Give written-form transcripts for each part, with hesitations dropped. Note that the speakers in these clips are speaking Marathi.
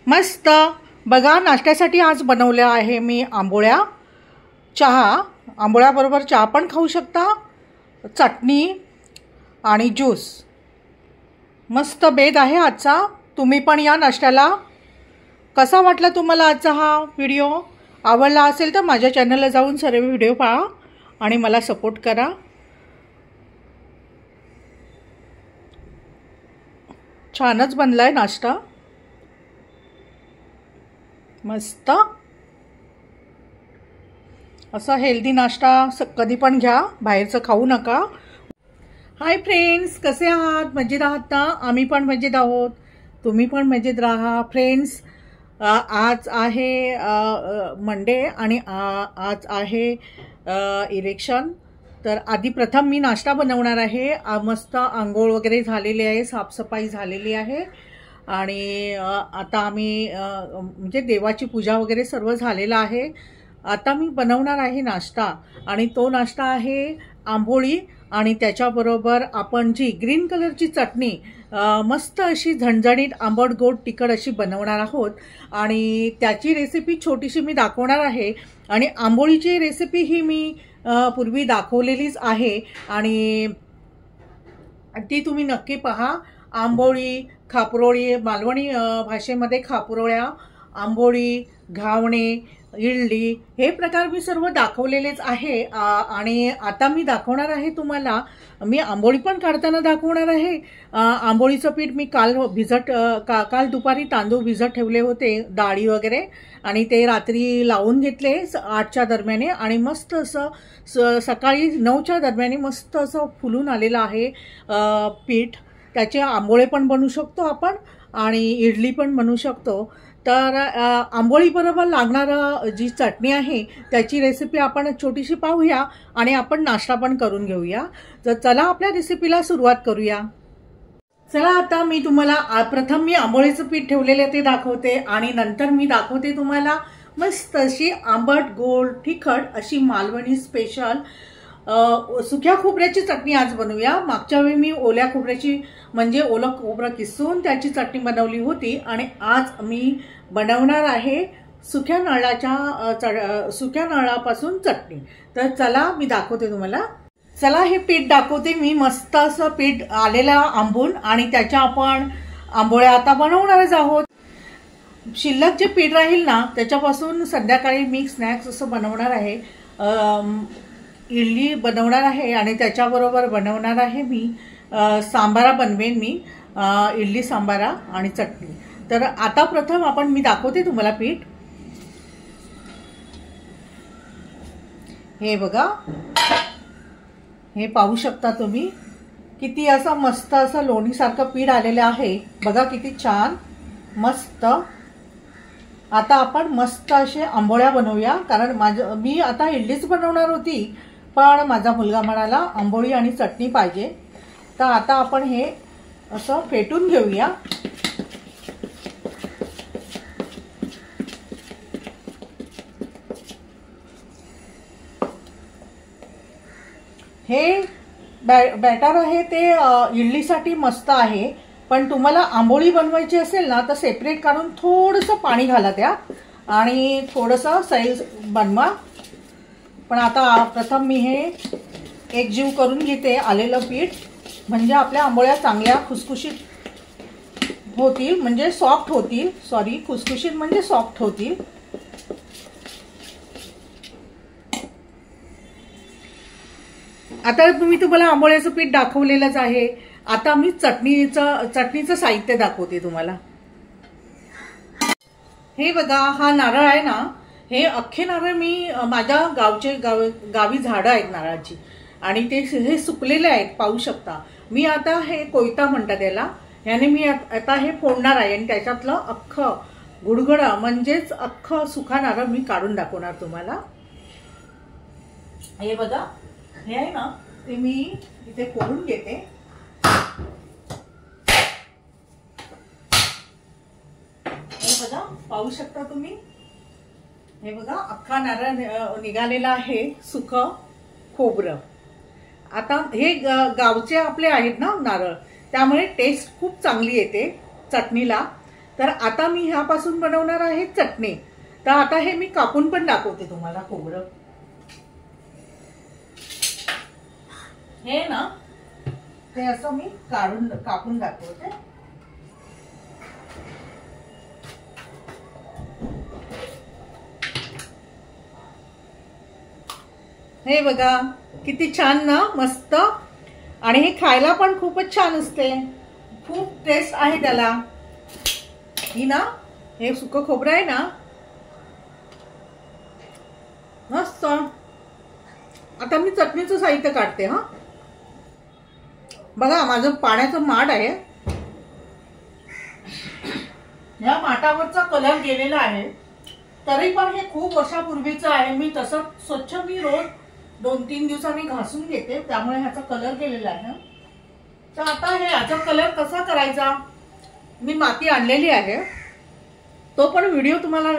मस्त बघा, नाश्त्यासाठी आज बनवले आहे मी आंबोळ्या. चहा, आंबोळ्याबरोबर चहा पण खाऊ शकता, चटणी आणि ज्यूस. मस्त बेत आहे आजचा. तुम्ही पण या नाश्त्याला. कसा वाटला तुम्हाला आजचा हा व्हिडिओ? आवडला असेल तर माझ्या चॅनलला जाऊन सर्व व्हिडिओ पहा आणि मला सपोर्ट करा. छानच बनलाय नाश्ता, मस्त असा हेल्दी नाश्ता कधी पण घ्या, बाहेरचं खाऊ नका. हाय फ्रेंड्स, कसे आहात? मजेत आहात ना? आम्ही पण मजेत आहोत, तुम्ही पण मजेत राहा. फ्रेंड्स, आज आहे मंडे आणि आज आहे इलेक्शन. तर आधी प्रथम मी नाश्ता बनवणार आहे. मस्त आंघोळ वगैरे झालेली आहे, साफसफाई झालेली आहे आणि आता आम्ही म्हणजे देवाची पूजा वगैरे सर्व झालेलं आहे. आता मी बनवणार आहे नाश्ता आणि तो नाश्ता आहे आंबोळी आणि त्याच्याबरोबर आपण जी ग्रीन कलरची चटणी मस्त अशी झणझणीत आंबट गोड तिखट अशी बनवणार आहोत आणि त्याची रेसिपी छोटीशी मी दाखवणार आहे. आणि आंबोळीची रेसिपी ही मी पूर्वी दाखवलेलीच आहे आणि ती तुम्ही नक्की पहा. आंबोळी, खापरोळी, मालवणी भाषेमध्ये खापरोळ्या, आंबोळी, घावणे, इडली हे प्रकार मी सर्व दाखवलेलेच आहे. आणि आता मी दाखवणार आहे तुम्हाला, मी आंबोळी पण काढताना दाखवणार आहे. आंबोळीचं पीठ मी काल काल दुपारी तांदूळ भिजत ठेवले होते, डाळी वगैरे, आणि ते रात्री लावून घेतले 8च्या दरम्याने आणि मस्त असं सकाळी 9च्या दरम्याने मस्त असं फुलून आलेलं आहे पीठ. त्याचे आंबोळे पण बनवू शकतो आपण आणि इडली पण बनवू शकतो. तर आंबोळी बरोबर लागणारं जी चटणी आहे त्याची रेसिपी आपण छोटीशी पाहूया आणि आपण नाश्ता पण करून घेऊया. तर चला आपल्या रेसिपीला सुरुवात करूया. चला, आता मी तुम्हाला प्रथम मी आंबोळीचं पीठ ठेवलेले ते दाखवते आणि नंतर मी दाखवते तुम्हाला मस्त अशी आंबट गोड तिखट अशी मालवणी स्पेशल सुक्या खोबऱ्याची चटणी आज बनवूया. मागच्या वेळी मी ओल्या खोबऱ्याची म्हणजे ओलं खोबरं किसून त्याची चटणी बनवली होती आणि आज मी बनवणार आहे सुक्या नारळापासून चटणी. तर चला मी दाखवते तुम्हाला. चला, हे पीठ दाखवते मी. मस्त असं पीठ आलेलं आंबून आणि त्याच्या आपण आंबोळ्या आता बनवणारच आहोत. शिल्लक जे पीठ राहील ना त्याच्यापासून संध्याकाळी मी स्नॅक्स असं बनवणार आहे. इडली बनवणार आहे आणि त्याच्याबरोबर बनवणार आहे मी सांबारा बनवेन मी, इडली सांबारा आणि चटणी. तर आता प्रथम मी दाखवते तुम्हाला पीठ. हे बघा, हे पाहू शकता तुम्ही, किती असं मस्त असं लोणीसारखं पीठ आलेलं आहे. बघा किती छान मस्त. आता आपण मस्त असे आंबोळ्या बनवूया, कारण मी आता इडलीच बनवणार होती पण माझा मुलगा म्हणाला आंबोळी आणि चटणी पाहिजे. तर आता आपण हे असं फेटून घेऊया. हे बॅटर आहे ते इडलीसाठी मस्त आहे, पण तुम्हाला आंबोळी बनवायची असेल ना तर सेपरेट काढून थोडंसं पाणी घाला त्यात आणि थोडंसं सैल बनवा. पण आता प्रथम मी हे एकजीव करून घेते आलेलं पीठ, म्हणजे आपल्या आंबोळ्या चांगल्या खुसखुशीत होतील, म्हणजे सॉफ्ट होतील. सॉरी, खुसखुशीत म्हणजे सॉफ्ट होतील. आता तुम्हाला आंबोळ्याचं पीठ दाखवलेलंच आहे. आता मी चटणीचं साहित्य दाखवते तुम्हाला. हे बघा, हा नारळ आहे ना, हे अख्खे नारळ मी माझ्या गावी झाडं आहेत नारळाची आणि ते हे सुकलेले आहेत, पाहू शकता. मी आता हे कोयता म्हणतात त्याला, याने मी आता हे फोडणार आहे आणि त्याच्यातलं अख्खं गुडगुडा म्हणजेच अख्खं सुखा नारळ मी काढून दाखवणार तुम्हाला. हे बघा, हे आहे ना ते मी इथे फोडून घेते. हे बघा, पाहू शकता तुम्ही. हे बघा, अख्खा नारळ निघालेला आहे, सुकं खोबरं. आता हे गावचे आपले आहेत ना नारळ, त्यामुळे टेस्ट खूप चांगली येते चटणीला. तर आता मी ह्यापासून बनवणार आहे चटणी। तर आता हे मी कापून पण दाखवते तुम्हाला खोबरं। हे ना ते असं मी कापून दाखवते। हे बघा किती छान ना, मस्त। आणि हे खायला पण खूपच छान असते, खूप टेस्ट आहे त्याला। ही ना हे सुकं खोबरं आहे ना, मस्त। आता मी चटणीचं साहित्य काढते। हा बघा माझं पाण्याचं माठ आहे, या माठावरचा कलर गेलेला आहे, तरी पण हे खूप वर्षापूर्वीचं आहे। मी तसं स्वच्छ मी रोज 2-3 दिवसांनी घासून घेते, त्यामुळे ह्याचा कलर गेलेला आहे। तर आता हे ह्याचा कलर कसा करायचा, मी माती आणलेली आहे, तो पण व्हिडिओ तुम्हाला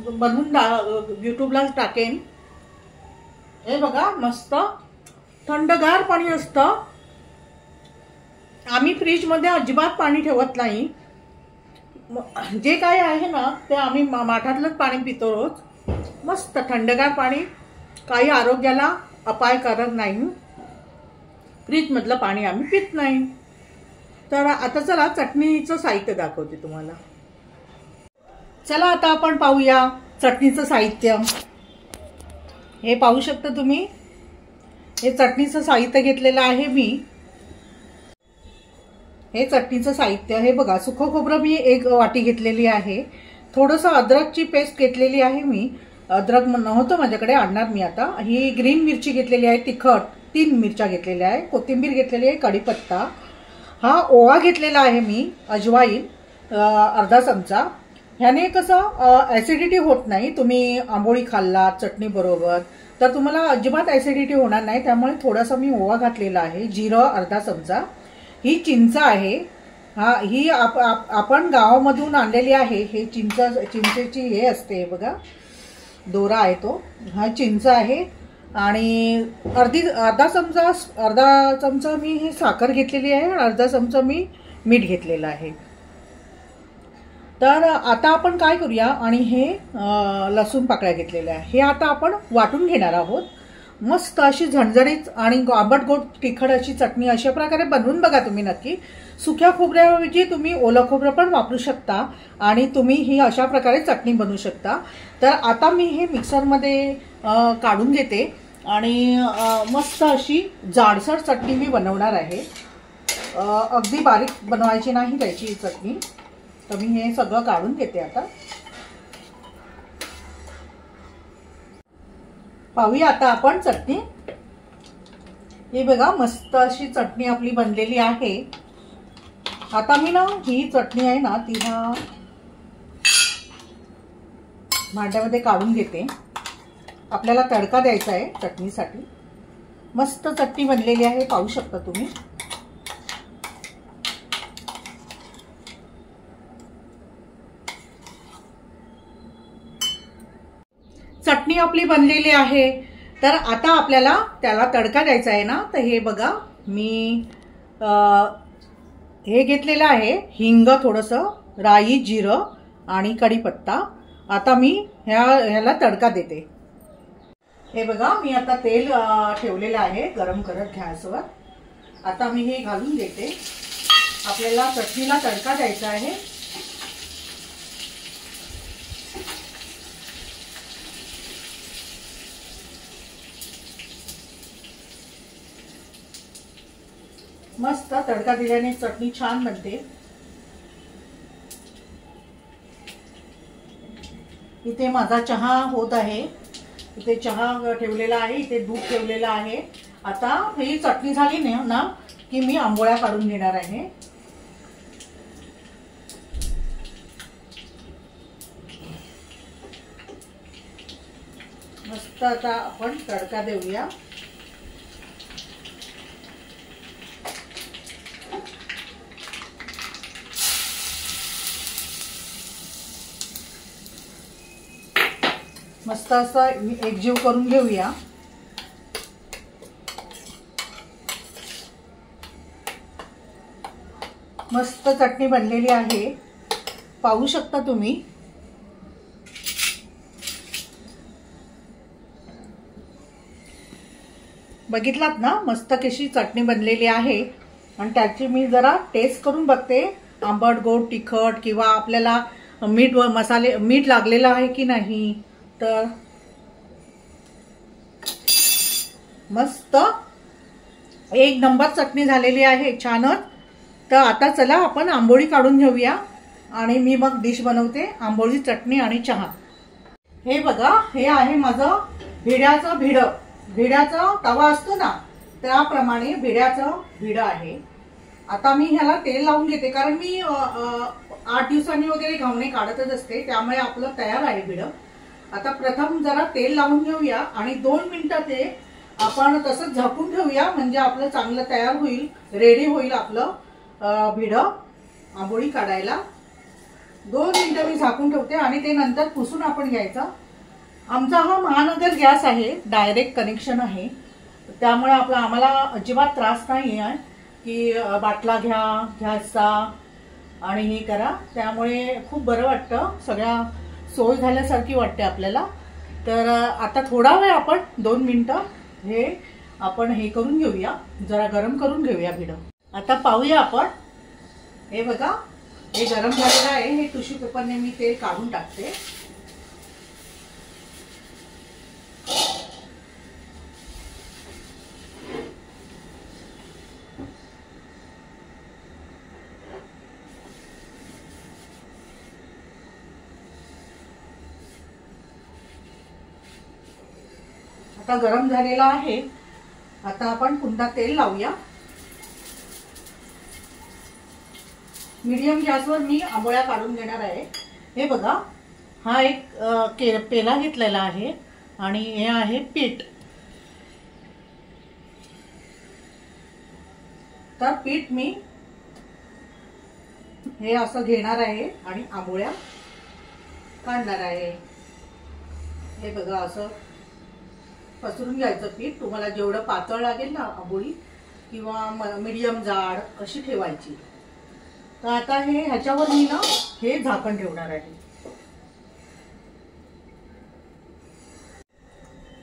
बनवून युट्यूबला टाकेन। हे बघा मस्त थंडगार पाणी असतं। आम्ही फ्रीज मध्ये अजिबात पाणी ठेवत नाही, जे काय आहे ना ते आम्ही माठातलंच पाणी पितो रोज। मस्त थंडगार पाणी, काही आरोग्याला अपायकारक नाही, फ्रीज मधलं पाणी आम्ही पित नाही। तर आता चला चटणीचं साहित्य दाखवते तुम्हाला। चला आता आपण पाहूया चटणीचं साहित्य। हे पाहू शकता तुम्ही, हे चटणीचं साहित्य घेतलेलं आहे मी। हे चटणीचं साहित्य हे बघा, सुकं खोबरं मी 1 वाटी घेतलेली आहे, थोडंसं अद्रकची पेस्ट घेतलेली आहे मी, अद्रक नव्हतं माझ्याकडे, आणणार मी आता। ही ग्रीन मिरची घेतलेली आहे तिखट, 3 मिरच्या घेतलेल्या आहे, कोथिंबीर घेतलेली आहे, कढीपत्ता, हा ओवा घेतलेला आहे मी, अजवाईन अर्धा चमचा। ह्याने कसं ऍसिडिटी होत नाही, तुम्ही आंबोळी खाल्लात चटणी बरोबर तर तुम्हाला अजिबात ऍसिडिटी होणार नाही, त्यामुळे थोडासा मी ओवा घातलेला आहे। जिरं अर्धा चमचा, ही चिंच आहे, हा ही आपण गावामधून आणलेली आहे। हे चिंचेची हे असते बघा, दोरा आहे तो, हा चिंच आहे। आणि अर्धा चमचा मी हे साखर घेतलेली आहे, अर्धा चमचा मी मीठ घेतलेलं आहे। तर आता आपण काय करूया, आणि हे लसूण पाकळ्या घेतलेल्या आहे, हे आता आपण वाटून घेणार आहोत। मस्त अशी झणझणीत आणि आंबट गोड तिखट अशी चटणी अशा प्रकारे बनवून बघा तुम्ही नक्की। सुक्या खोबऱ्याऐवजी तुम्ही ओलं खोबरं पण वापरू शकता आणि तुम्ही ही अशा प्रकारे चटणी बनवू शकता। तर आता मी हे मिक्सरमध्ये काढून घेते आणि मस्त अशी जाडसर चटणी मी बनवणार आहे। अगदी बारीक बनवायची नाही त्याची चटणी। तर मी हे सगळं काढून घेते आता। पाहूया आता आपण चटणी। हे बघा मस्त अशी चटणी आपली बनलेली आहे। आता मी ना ही चटणी आहे ना ती ह्या भांड्यामध्ये काढून घेते, आपल्याला तडका द्यायचा आहे चटणीसाठी। मस्त चटणी बनलेली आहे, पाहू शकता तुम्ही। चटणी आपली बनलेली आहे, तर आता आपल्याला त्याला तडका द्यायचा आहे ना। तर हे बघा मी हे घेतलेलं आहे, हिंग, थोडंसं राई, जिरं आणि कढीपत्ता। आता मी ह्याला तडका देते। हे बघा मी आता तेल ठेवलेलं आहे गरम करत गॅसवर। आता मी हे घालून देते, आपल्याला चटणीला तडका द्यायचा आहे। मस्त तडका दिल्याने चटणी छान बनते। इथे माझा चहा होत आहे, इथे चहा ठेवलेला आहे, इथे दूध ठेवलेलं आहे। आता ही चटणी झाली ना की मी आंबोळ्या काढून घेणार आहे। मस्त आता आपण तडका देऊया। मस्त असं एकजीव करून घेऊया। मस्त चटणी बनलेली आहे। पाहू शकता तुम्ही। बघितलात ना मस्त कशी चटणी बनलेली आहे। आणि त्याची मी जरा टेस्ट करून बघते, आंबट गोड तिखट किंवा आपल्याला मीठ व मसाले मीठ लागलेलं आहे की नाही। तर मस्त एक नंबर चटणी झालेली आहे, छानच। तर आता चला आपण आंबोळी काढून घेऊया आणि मी मग डिश बनवते, आंबोळी चटणी आणि चहा। हे बघा, हे आहे माझं भिड्याचा तवा असतो ना, त्याप्रमाणे भिड्याचं भिडं आहे। आता मी ह्याला तेल लावून घेते, कारण मी 8 दिवसांनी वगैरे घावणे काढतच असते, त्यामुळे आपलं तयार आहे भिडं। आता प्रथम जरा तेल लावून घेऊया आणि 2 मिनिटं ते आपण तसंच झाकून ठेवूया, म्हणजे आपलं चांगलं तयार होईल, रेडी होईल आपलं भिडं आंबोळी काढायला। 2 मिनिटं मी झाकून ठेवते आणि ते नंतर पुसून आपण घ्यायचा। आमचा हा महानगर गॅस आहे, डायरेक्ट कनेक्शन आहे, त्यामुळे आम्हाला अजिबात त्रास नाही आहे की बाटला घ्या गॅसचा आणि हे करा, त्यामुळे खूप बरं वाटतं, सगळ्या सोय झाल्यासारखी वाटते आपल्याला। तर आता थोडा वेळ आपण 2 मिनिटं हे आपण हे करून घेऊया, जरा गरम करून घेऊया भिडं। आता पाहूया आपण, हे बघा हे गरम झालेलं आहे, हे टिश्यू पेपरने मी तेल काढून टाकते। आता गरम झालेला आहे, आता आपण पुन्हा तेल लावूया। मीडियम गॅसवर मी आंबोळ्या काढून घेणार आहे। हे बघा, हा एक पेला घेतलेला आहे आणि हे आहे पीठ। तर पीठ मी हे असं घेणार आहे आणि आंबोळ्या काढणार आहे। हे बघा, असं पसरून घ्यायचं पीठ, तुम्हाला जेवढं पातळ लागेल ना आंबोळी किंवा मीडियम जाड अशी ठेवायची। तर आता ह्याच्यावर मी ना हे झाकण ठेवणार आहे।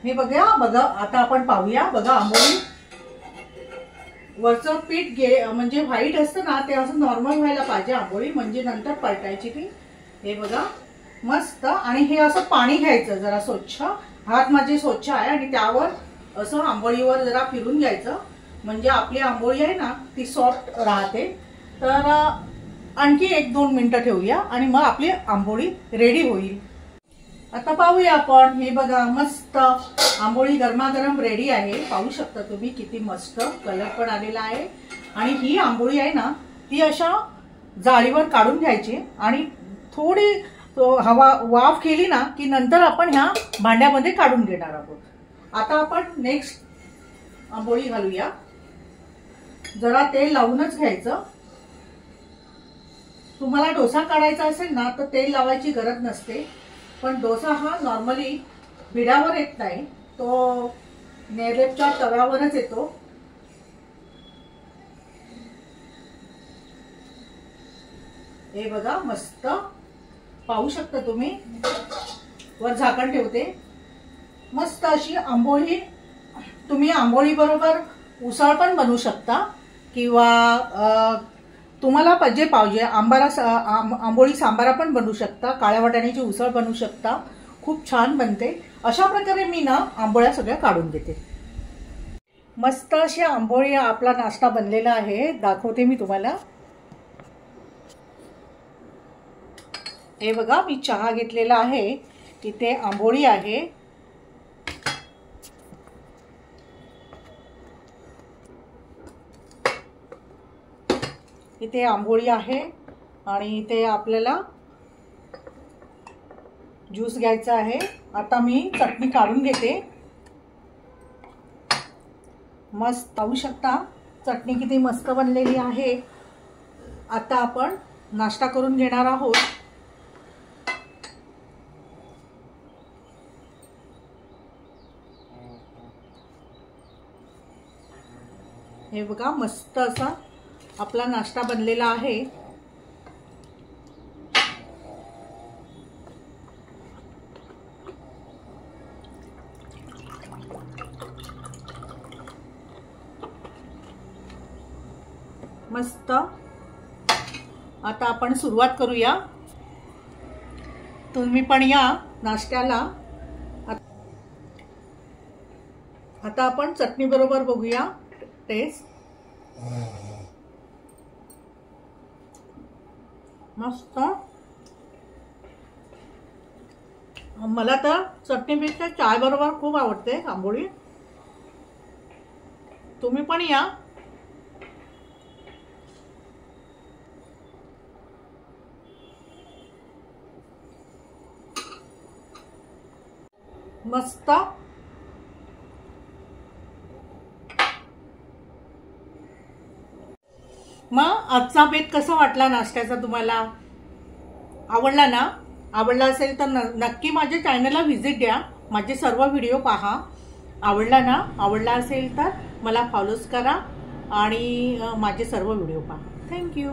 हे बघा आता आपण पाहूया। बघा, आंबोळी वरचं पीठ म्हणजे व्हाईट असतं ना, ते असं नॉर्मल व्हायला पाहिजे आंबोळी, म्हणजे नंतर पलटायची ती। हे बघा मस्त, आणि हे असं पाणी घ्यायचं जरा स्वच्छ, हात माझे स्वच्छ आहे, आणि त्यावर असं आंबोळीवर जरा फिरून घ्यायचं, म्हणजे आपली आंबोळी आहे ना ती सॉफ्ट राहते। तर आणखी 1-2 मिनिटं ठेवूया आणि मग आपली आंबोळी रेडी होईल। आता पाहूया आपण, हे बघा मस्त आंबोळी गरमागरम रेडी आहे, पाहू शकता तुम्ही किती मस्त कलर पण आलेला आहे। आणि ही आंबोळी आहे ना, ती अशा जाळीवर काढून घ्यायची आणि थोडी हवा वाफ केली ना की नंतर आपण ह्या भांड्यामध्ये काढून घेणार आहोत। आता आपण नेक्स्ट आंबोळी घालूया, जरा तेल लावूनच घ्यायचं। तुम्हाला डोसा काढायचा असेल ना तर तेल लावायची गरज नसते, पण डोसा हा नॉर्मली भिड्यावर येत नाही, तो नेरेपच्या तव्यावरच येतो। हे बघा मस्त, पाहू शकता तुम्ही, वर झाकण ठेवते। मस्त अशी आंबोळी, तुम्ही आंबोळी बरोबर उसळ पण बनवू शकता किंवा तुम्हाला जे पाहिजे आंबोळी सांबारा पण बनवू शकता, काळ्या वाटाण्याची उसळ बनवू शकता, खूप छान बनते। अशा प्रकारे मी ना आंबोळ्या सगळ्या काढून घेते। मस्त अशी आंबोळी आपला नाश्ता बनलेला आहे, दाखवते मी तुम्हाला। हे बघा, मी चहा घेतलेला आहे, इथे आंबोळी आहे। इथे आंबोळी आहे आणि इथे आपल्याला ज्यूस घ्यायचा आहे। आता मी चटणी काढून घेते। मस्त, पाहू शकता चटणी किती मस्त बनलेली आहे। आता आपण नाश्ता करून घेणार आहोत। हे बघा, मस्त असा आपला नाश्ता बनलेला आहे। मस्त. आता आपण सुरुवात करूया. तुम्ही पण या नाश्त्याला. आता आपण चटणी बरोबर बघूया टेस्ट. मस्त. मला तर चटणीपेक्षा चाय बरोबर खूप आवडते आंबोळी. तुम्ही पण या. मस्त. मग आजचा बेत कसा वाटला नाश्त्याचा तुम्हाला? आवडला ना? आवडला असेल तर नक्की माझ्या चॅनलला व्हिजिट द्या. माझे सर्व व्हिडिओ पहा. आवडला ना? आवडला असेल तर मला फॉलोज करा आणि माझे सर्व व्हिडिओ पहा. थँक्यू.